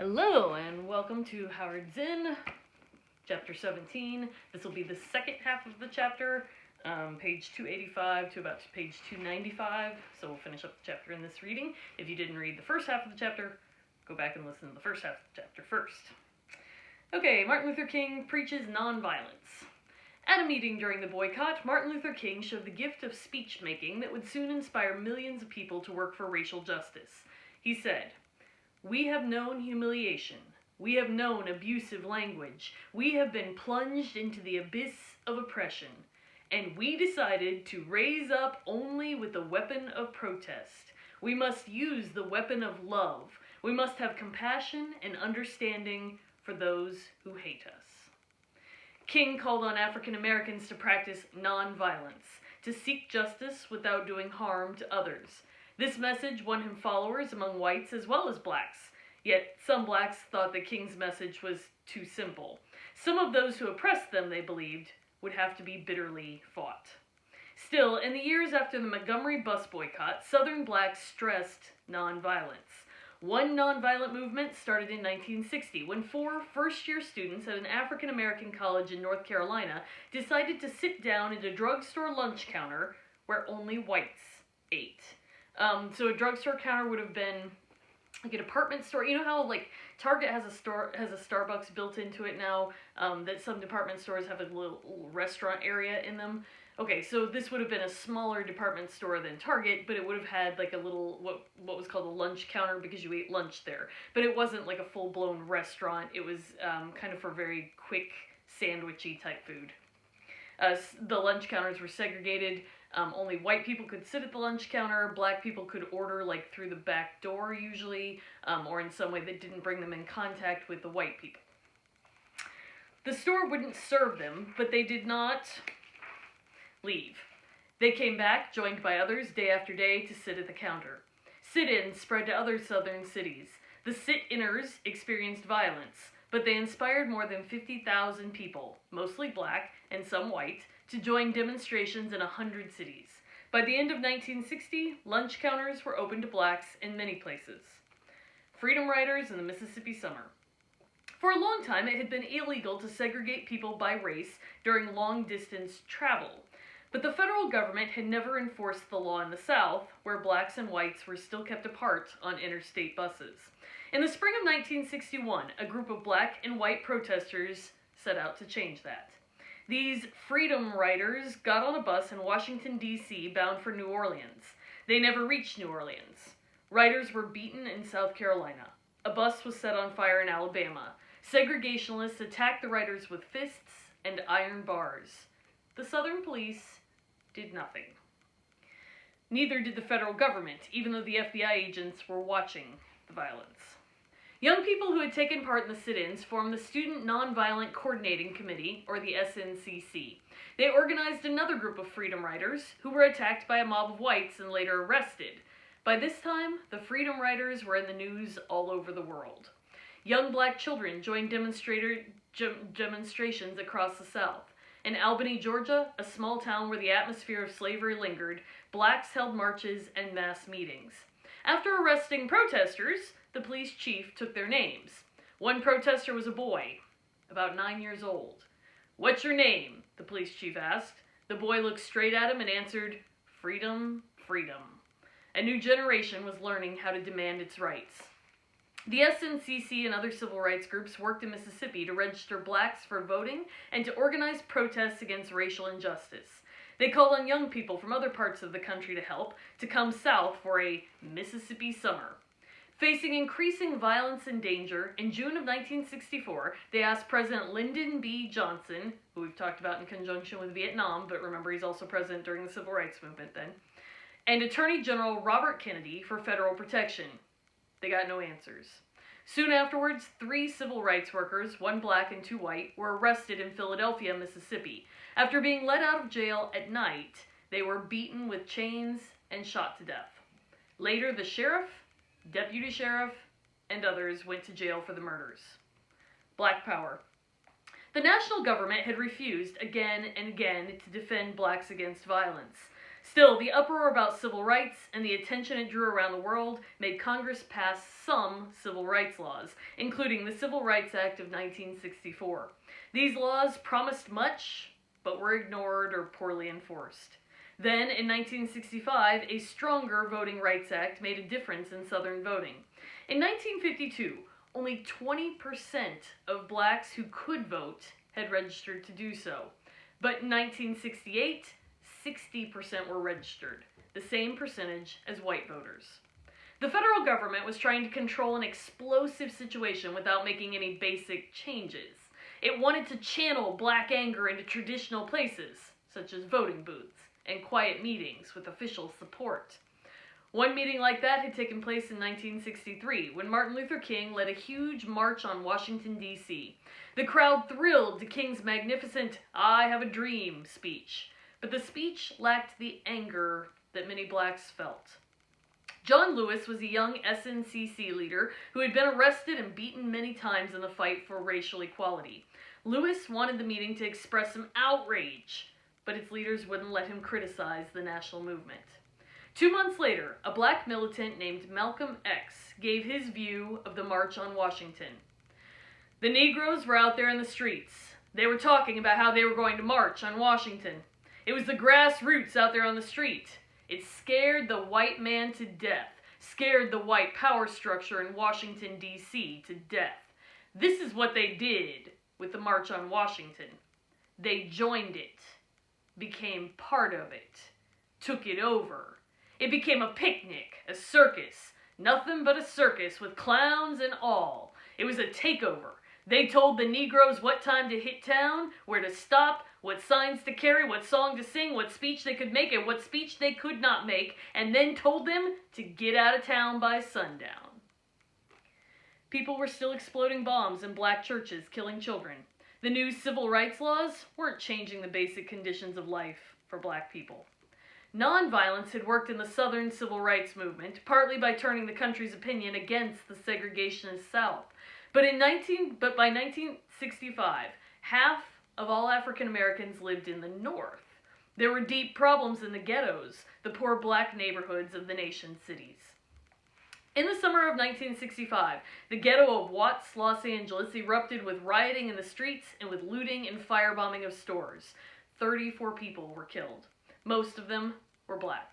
Hello, and welcome to Howard Zinn, chapter 17. This will be the second half of the chapter, page 285 to about page 295, so we'll finish up the chapter in this reading. If you didn't read the first half of the chapter, go back and listen to the first half of the chapter first. Okay, Martin Luther King preaches nonviolence. At a meeting during the boycott, Martin Luther King showed the gift of speech-making that would soon inspire millions of people to work for racial justice. He said, "We have known humiliation. We have known abusive language. We have been plunged into the abyss of oppression. And we decided to raise up only with the weapon of protest. We must use the weapon of love. We must have compassion and understanding for those who hate us." King called on African Americans to practice nonviolence, to seek justice without doing harm to others. This message won him followers among whites as well as blacks, yet some blacks thought that King's message was too simple. Some of those who oppressed them, they believed, would have to be bitterly fought. Still, in the years after the Montgomery bus boycott, Southern blacks stressed nonviolence. One nonviolent movement started in 1960 when 4 first-year students at an African-American college in North Carolina decided to sit down at a drugstore lunch counter where only whites ate. So a drugstore counter would have been like a department store. You know how like Target has a Starbucks built into it now, that some department stores have a little restaurant area in them. Okay, so this would have been a smaller department store than Target, but it would have had like a little, what was called a lunch counter because you ate lunch there. But it wasn't like a full-blown restaurant. It was kind of for very quick, sandwichy type food. The lunch counters were segregated. Only white people could sit at the lunch counter. Black people could order like through the back door usually, or in some way that didn't bring them in contact with the white people. The store wouldn't serve them, but they did not leave. They came back, joined by others day after day, to sit at the counter. Sit-ins spread to other southern cities. The sit-inners experienced violence, but they inspired more than 50,000 people, mostly black and some white, to join demonstrations in 100 cities. By the end of 1960, lunch counters were open to blacks in many places. Freedom riders in the Mississippi summer. For a long time, it had been illegal to segregate people by race during long-distance travel. But the federal government had never enforced the law in the South, where blacks and whites were still kept apart on interstate buses. In the spring of 1961, a group of black and white protesters set out to change that. These freedom riders got on a bus in Washington, D.C., bound for New Orleans. They never reached New Orleans. Riders were beaten in South Carolina. A bus was set on fire in Alabama. Segregationists attacked the riders with fists and iron bars. The Southern police did nothing. Neither did the federal government, even though the FBI agents were watching the violence. Young people who had taken part in the sit-ins formed the Student Nonviolent Coordinating Committee, or the SNCC. They organized another group of freedom riders who were attacked by a mob of whites and later arrested. By this time, the freedom riders were in the news all over the world. Young black children joined demonstrations across the South. In Albany, Georgia, a small town where the atmosphere of slavery lingered, blacks held marches and mass meetings. After arresting protesters, the police chief took their names. One protester was a boy, about 9 years old. "What's your name?" the police chief asked. The boy looked straight at him and answered, "Freedom, freedom." A new generation was learning how to demand its rights. The SNCC and other civil rights groups worked in Mississippi to register blacks for voting and to organize protests against racial injustice. They called on young people from other parts of the country to help, to come south for a Mississippi summer. Facing increasing violence and danger, in June of 1964, they asked President Lyndon B. Johnson, who we've talked about in conjunction with Vietnam, but remember he's also president during the Civil Rights Movement then, and Attorney General Robert Kennedy for federal protection. They got no answers. Soon afterwards, 3 civil rights workers, 1 black and 2 white, were arrested in Philadelphia, Mississippi. After being let out of jail at night, they were beaten with chains and shot to death. Later, the sheriff, deputy sheriff, and others went to jail for the murders. Black power. The national government had refused again and again to defend blacks against violence. Still, the uproar about civil rights and the attention it drew around the world made Congress pass some civil rights laws, including the Civil Rights Act of 1964. These laws promised much, but were ignored or poorly enforced. Then, in 1965, a stronger Voting Rights Act made a difference in Southern voting. In 1952, only 20% of blacks who could vote had registered to do so. But in 1968, 60% were registered, the same percentage as white voters. The federal government was trying to control an explosive situation without making any basic changes. It wanted to channel black anger into traditional places, such as voting booths, and quiet meetings with official support. One meeting like that had taken place in 1963, when Martin Luther King led a huge march on Washington, D.C. The crowd thrilled to King's magnificent "I Have a Dream" speech, but the speech lacked the anger that many blacks felt. John Lewis was a young SNCC leader who had been arrested and beaten many times in the fight for racial equality. Lewis wanted the meeting to express some outrage, but its leaders wouldn't let him criticize the national movement. 2 months later, a black militant named Malcolm X gave his view of the March on Washington. The Negroes were out there in the streets. They were talking about how they were going to march on Washington. It was the grassroots out there on the street. It scared the white man to death, scared the white power structure in Washington, D.C. to death. This is what they did with the March on Washington. They joined it, became part of it, took it over. It became a picnic, a circus, nothing but a circus with clowns and all. It was a takeover. They told the Negroes what time to hit town, where to stop, what signs to carry, what song to sing, what speech they could make, and what speech they could not make, and then told them to get out of town by sundown. People were still exploding bombs in black churches, killing children. The new civil rights laws weren't changing the basic conditions of life for black people. Nonviolence had worked in the Southern civil rights movement, partly by turning the country's opinion against the segregationist South. But by 1965, half of all African Americans lived in the North. There were deep problems in the ghettos, the poor black neighborhoods of the nation's cities. In the summer of 1965, the ghetto of Watts, Los Angeles, erupted with rioting in the streets and with looting and firebombing of stores. 34 people were killed. Most of them were black.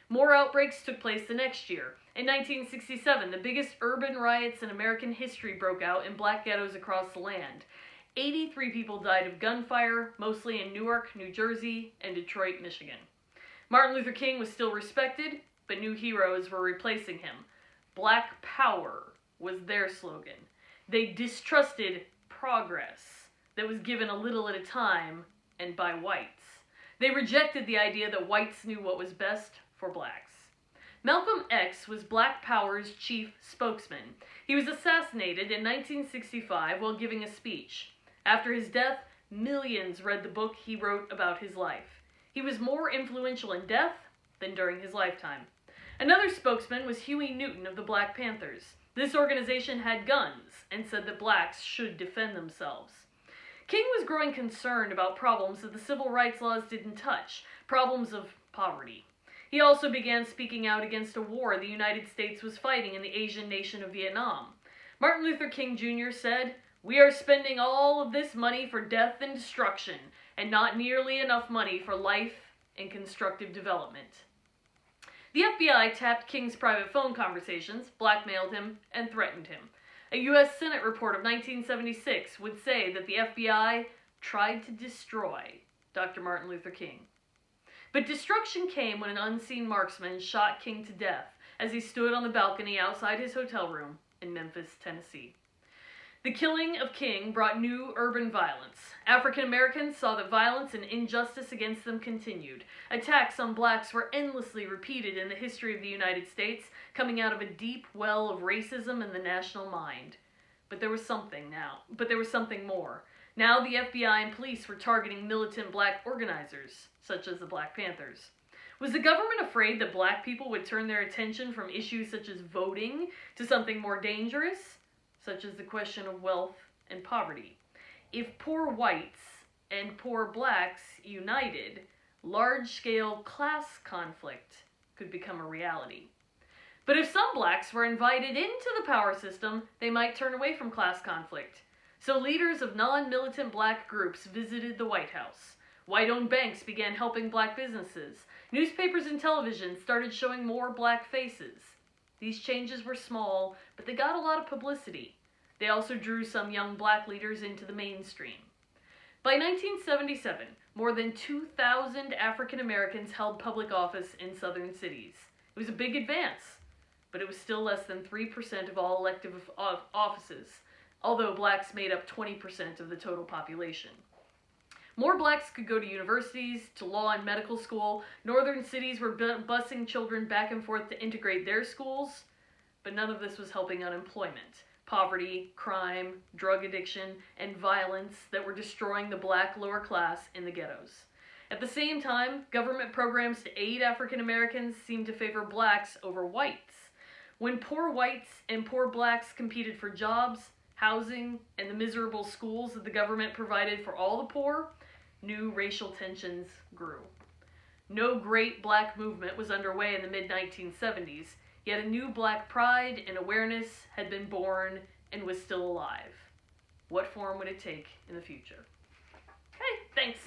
More outbreaks took place the next year. In 1967, the biggest urban riots in American history broke out in black ghettos across the land. 83 people died of gunfire, mostly in Newark, New Jersey, and Detroit, Michigan. Martin Luther King was still respected, but new heroes were replacing him. Black Power was their slogan. They distrusted progress that was given a little at a time and by whites. They rejected the idea that whites knew what was best for blacks. Malcolm X was Black Power's chief spokesman. He was assassinated in 1965 while giving a speech. After his death, millions read the book he wrote about his life. He was more influential in death than during his lifetime. Another spokesman was Huey Newton of the Black Panthers. This organization had guns and said that blacks should defend themselves. King was growing concerned about problems that the civil rights laws didn't touch, problems of poverty. He also began speaking out against a war the United States was fighting in the Asian nation of Vietnam. Martin Luther King Jr. said, "We are spending all of this money for death and destruction, and not nearly enough money for life and constructive development." The FBI tapped King's private phone conversations, blackmailed him, and threatened him. A U.S. Senate report of 1976 would say that the FBI tried to destroy Dr. Martin Luther King. But destruction came when an unseen marksman shot King to death as he stood on the balcony outside his hotel room in Memphis, Tennessee. The killing of King brought new urban violence. African Americans saw that violence and injustice against them continued. Attacks on blacks were endlessly repeated in the history of the United States, coming out of a deep well of racism in the national mind. But there was something more. Now the FBI and police were targeting militant black organizers, such as the Black Panthers. Was the government afraid that black people would turn their attention from issues such as voting to something more dangerous, such as the question of wealth and poverty? If poor whites and poor blacks united, large-scale class conflict could become a reality. But if some blacks were invited into the power system, they might turn away from class conflict. So leaders of non-militant black groups visited the White House. White-owned banks began helping black businesses. Newspapers and television started showing more black faces. These changes were small, but they got a lot of publicity. They also drew some young black leaders into the mainstream. By 1977, more than 2,000 African Americans held public office in southern cities. It was a big advance, but it was still less than 3% of all elective offices, although blacks made up 20% of the total population. More blacks could go to universities, to law and medical school. Northern cities were busing children back and forth to integrate their schools, but none of this was helping unemployment, poverty, crime, drug addiction, and violence that were destroying the black lower class in the ghettos. At the same time, government programs to aid African Americans seemed to favor blacks over whites. When poor whites and poor blacks competed for jobs, housing, and the miserable schools that the government provided for all the poor, new racial tensions grew. No great black movement was underway in the mid-1970s, yet a new black pride and awareness had been born and was still alive. What form would it take in the future? Okay, thanks.